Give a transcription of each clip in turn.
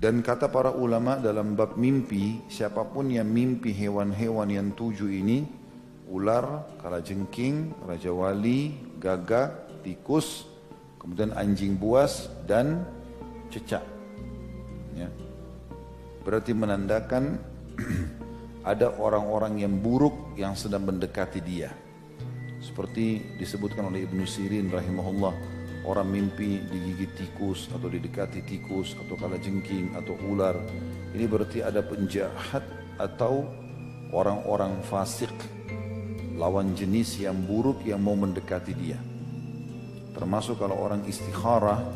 Dan kata para ulama dalam bab mimpi, siapapun yang mimpi hewan-hewan yang 7 ini, ular, kalajengking, raja wali, gagak, tikus, kemudian anjing buas dan cecak. Ya. Berarti menandakan ada orang-orang yang buruk yang sedang mendekati dia. Seperti disebutkan oleh Ibnu Sirin rahimahullah, orang mimpi digigit tikus atau didekati tikus atau kalajengking atau ular. Ini berarti ada penjahat atau orang-orang fasik, lawan jenis yang buruk yang mau mendekati dia. Termasuk kalau orang istikharah,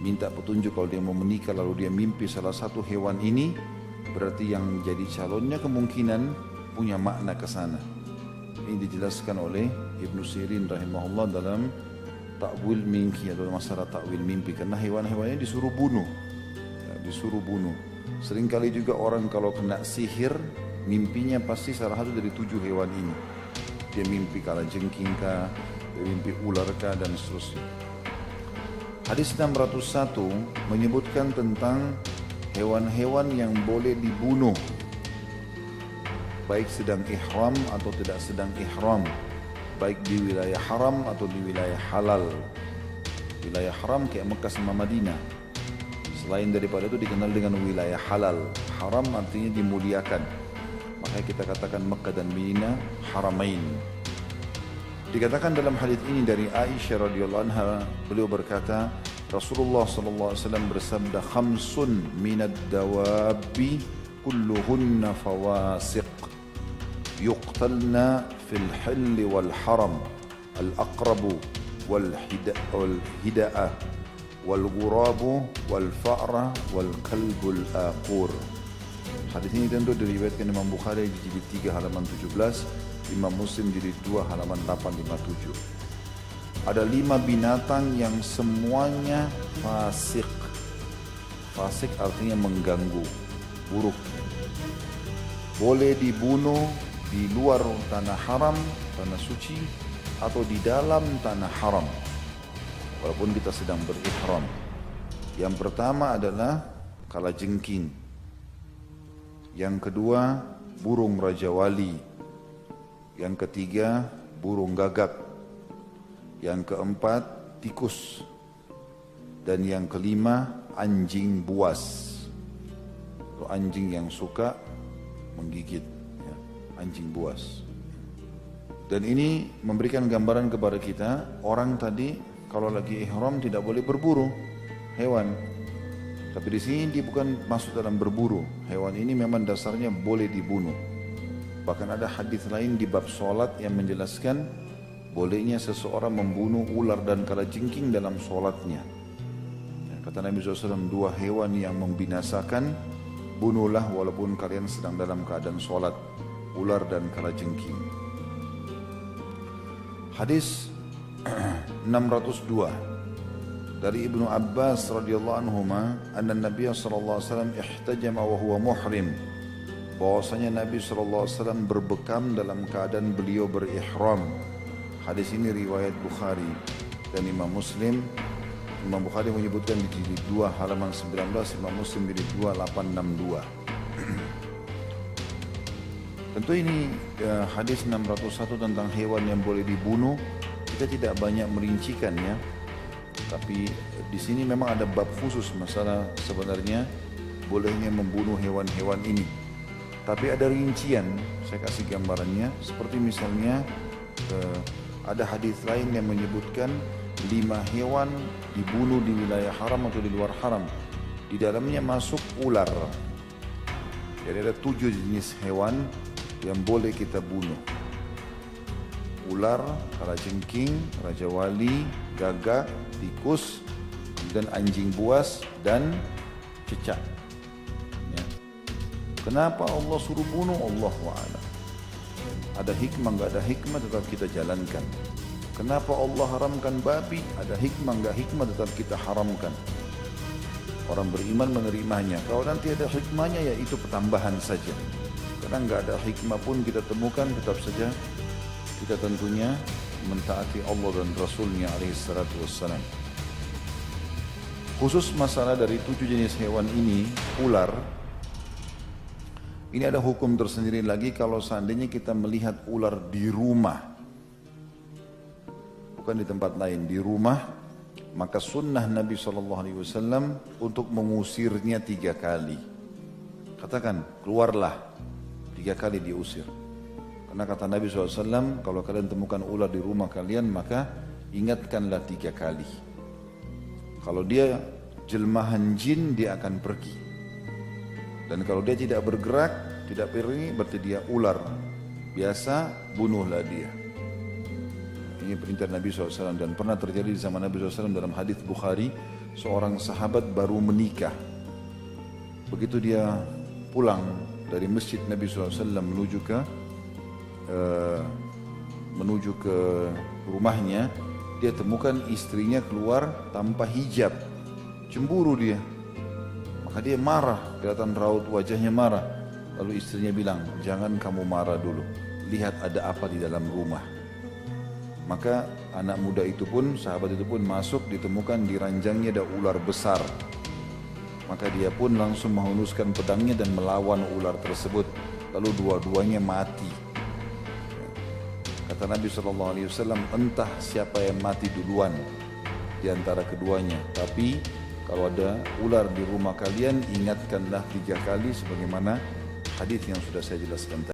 minta petunjuk kalau dia mau menikah lalu dia mimpi salah satu hewan ini, berarti yang jadi calonnya kemungkinan punya makna ke sana. Ini dijelaskan oleh Ibnu Sirin rahimahullah dalam Ta'wil Mimpi atau masalah ta'wil mimpi, karena hewan-hewannya disuruh bunuh. Ya, disuruh bunuh. Seringkali juga orang kalau kena sihir, mimpinya pasti salah satu dari 7 hewan ini. Dia mimpi kalajengking kah, dia mimpi ular kah, dan seterusnya. Hadis 601 menyebutkan tentang hewan-hewan yang boleh dibunuh, baik sedang ihram atau tidak sedang ihram, baik di wilayah haram atau di wilayah halal. Wilayah haram kayak Mekah sama Madinah. Selain daripada itu dikenal dengan wilayah halal. Haram artinya dimuliakan. Makanya kita katakan Mekah dan Madinah haramain. Dikatakan dalam hadis ini dari Aisyah radhiyallahu anha, beliau berkata, Rasulullah sallallahu alaihi wasallam bersabda, "Khamsun minad dawabi kulluhunna fawasiq yuqtalna fil hil wal haram al-aqrabu wal hida'ah wal ghurabu wal fa'ra wal kalbul aqur." Hadis ini tentu diriwayatkan Imam Bukhari di jilid 3 halaman 17, Imam Muslim jilid 2 halaman 857. Ada 5 binatang yang semuanya fasik. Fasik artinya mengganggu, buruk. Boleh dibunuh di luar tanah haram, tanah suci, atau di dalam tanah haram, walaupun kita sedang berihram. Yang pertama adalah kalajengking. Yang kedua, burung raja wali. Yang ketiga, burung gagak. Yang keempat, tikus. Dan yang kelima, anjing buas. Itu anjing yang suka menggigit, ya, anjing buas. Dan ini memberikan gambaran kepada kita, orang tadi kalau lagi ihram tidak boleh berburu hewan. Tapi di sini dia bukan masuk dalam berburu. Hewan ini memang dasarnya boleh dibunuh. Bahkan ada hadis lain di bab solat yang menjelaskan bolehnya seseorang membunuh ular dan kalajengking dalam solatnya. Kata Nabi SAW, 2 hewan yang membinasakan, bunuhlah walaupun kalian sedang dalam keadaan solat, ular dan kalajengking. Hadis 602 dari Ibnu Abbas radhiyallahu anhuma, anna Nabi sallallahu alaihi wasallam ihtajama wa huwa muhrim. Bahwasanya Nabi sallallahu alaihi wasallam berbekam dalam keadaan beliau berihram. Hadis ini riwayat Bukhari dan Imam Muslim. Imam Bukhari menyebutkan di jilid 2 halaman 19, Imam Muslim di jilid 2 862. Tentu ini hadis 601 tentang hewan yang boleh dibunuh. Kita tidak banyak merincikan ya. Tapi di sini memang ada bab khusus masalah sebenarnya bolehnya membunuh hewan-hewan ini. Tapi ada rincian, saya kasih gambarannya. Seperti misalnya ada hadis lain yang menyebutkan 5 hewan dibunuh di wilayah haram atau di luar haram. Di dalamnya masuk ular. Jadi ada 7 jenis hewan yang boleh kita bunuh. Ular, kalajengking, raja wali, gagak, tikus, dan anjing buas dan cecak. Ya. Kenapa Allah suruh bunuh? Allahu a'lam. Ada hikmah, nggak ada hikmah, tetap kita jalankan. Kenapa Allah haramkan babi? Ada hikmah, nggak hikmah, tetap kita haramkan. Orang beriman menerimanya. Kalau nanti ada hikmahnya, ya itu pertambahan saja. Karena nggak ada hikmah pun kita temukan, tetap saja kita tentunya mentaati Allah dan Rasulnya alaihi salatu wassalam. Khusus masalah dari 7 jenis hewan ini, ular, ini ada hukum tersendiri lagi kalau seandainya kita melihat ular di rumah, bukan di tempat lain, di rumah, maka sunnah Nabi SAW untuk mengusirnya 3 kali. Katakan, keluarlah, 3 kali diusir. Karena kata Nabi SAW, kalau kalian temukan ular di rumah kalian, maka ingatkanlah 3 kali. Kalau dia jelmahan jin, dia akan pergi. Dan kalau dia tidak bergerak, tidak pergi, berarti dia ular biasa, bunuhlah dia. Ini perintah Nabi SAW dan pernah terjadi di zaman Nabi SAW dalam hadis Bukhari, seorang sahabat baru menikah. Begitu dia pulang dari masjid Nabi SAW menuju ke rumahnya, dia temukan istrinya keluar tanpa hijab. Cemburu dia. Maka dia marah, kelihatan raut wajahnya marah. Lalu istrinya bilang, jangan kamu marah dulu, lihat ada apa di dalam rumah. Maka anak muda itu pun, sahabat itu pun masuk, ditemukan di ranjangnya ada ular besar. Maka dia pun langsung menghunuskan pedangnya dan melawan ular tersebut. Lalu dua-duanya mati. Kata Nabi SAW, entah siapa yang mati duluan di antara keduanya. Tapi kalau ada ular di rumah kalian, ingatkanlah 3 kali sebagaimana hadis yang sudah saya jelaskan tadi.